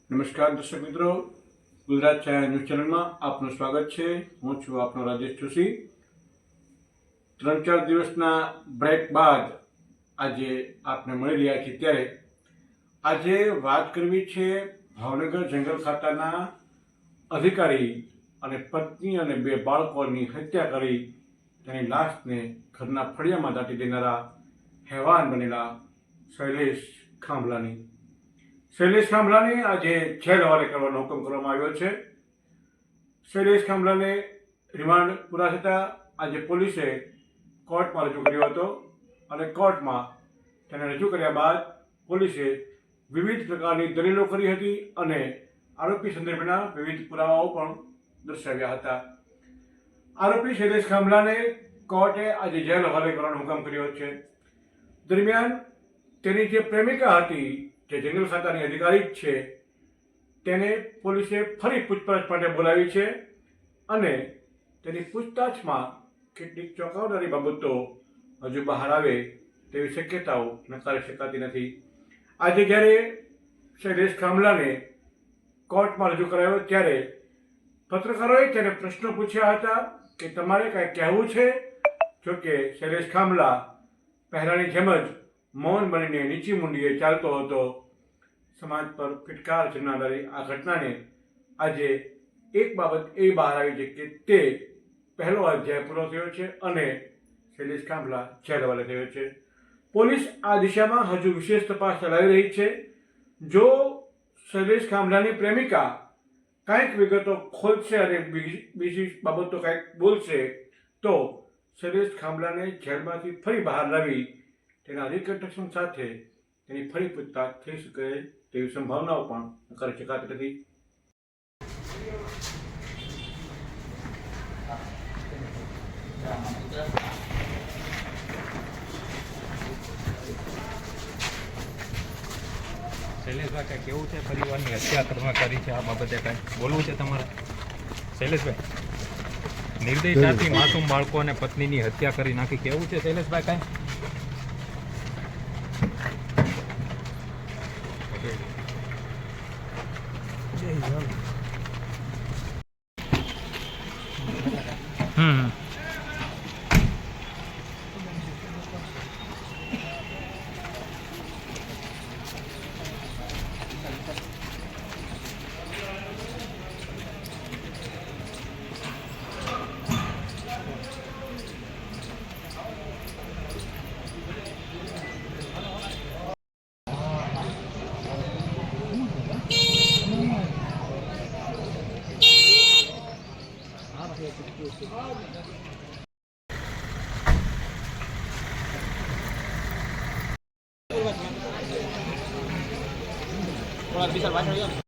નમસ્કાર દર્શક મિત્રો, ગુજરાત છાયા ન્યૂઝ ચેનલમાં આપનું સ્વાગત છે। હું છું આપનો રાજેશ જોશી। 3-4 દિવસના બ્રેક બાદ આજે આપને મળી રહ્યા છીએ। ત્યારે આજે વાત કરવી છે ભાવનગર જંગલ ખાતાના અધિકારી અને પત્ની અને 2 બાળકોની હત્યા કરી તેની લાશને ઘરના ફળિયામાં દાટી દેનારા હેવાન બનેલા શૈલેષ ખાંભલાની। શૈલેષ ખાંભલાને આજે જેલ હવાલે કરવાનો હુકમ કરવામાં આવ્યો છે। શૈલેષ ખાંભલાને રિમાન્ડ પૂરા થતાં આજે પોલીસે કોર્ટમાં રજૂ કર્યો હતો અને કોર્ટમાં તેને રજૂ કર્યા બાદ પોલીસે વિવિધ પ્રકારની દલીલો કરી હતી અને આરોપી સંદર્ભના વિવિધ પુરાવાઓ પણ દર્શાવ્યા હતા। આરોપી શૈલેષ ખાંભલાને કોર્ટે આજે જેલ હવાલે કરવાનો હુકમ કર્યો છે। દરમિયાન તેની જે પ્રેમિકા હતી, જે જંગલ ખાતાની અધિકારી જ છે, તેને પોલીસે ફરી પૂછપરછ માટે બોલાવી છે અને તેની પૂછતાછમાં કેટલીક ચોંકાવનારી બાબતો હજુ બહાર આવે તેવી શક્યતાઓ નકારી શકાતી નથી। આજે જ્યારે શૈલેષ ખાંભલાને કોર્ટમાં રજૂ કરાયો ત્યારે પત્રકારોએ તેને પ્રશ્નો પૂછ્યા હતા કે તમારે કાંઈ કહેવું છે? જોકે શૈલેષ ખાંભલા પહેલાંની જેમ જ મૌન બનીને નીચી મૂંડીએ ચાલતો હતો। સમાજ પર ફિટકાર જનારી આ ઘટનાને આજે એક બાબત એ બહાર આવી છે કે તે પહેલો અધ્યાય પૂરો થયો છે અને શૈલેષ ખાંભલા જેલ હવાલે થયો છે। પોલીસ આ દિશામાં હજુ વિશેષ તપાસ ચલાવી રહી છે। જો શૈલેષ ખાંભલાની પ્રેમિકા કાંઈક વિગતો ખોલશે અને બીજી બાબતો કાંઈક બોલશે તો શૈલેષ ખાંભલાને જેલમાંથી ફરી બહાર લાવી તેના રિકન્સ્ટ્રક્શન સાથે તેની ફરી પૂછતાછ થઈ શકે તેવી સંભાવનાઓ પણ નકારી શકાતી નથી। શૈલેષભાઈ, કાંઈ કેવું છે? પરિવારની હત્યા કરવામાં કરી છે, આ બાબતે કાંઈ બોલવું છે તમારે? શૈલેષભાઈ, નિર્દયતાથી માસૂમ બાળકો અને પત્નીની હત્યા કરી નાખી, કેવું છે શૈલેષભાઈ કાંઈ? થોડા વિશાલ પાછળ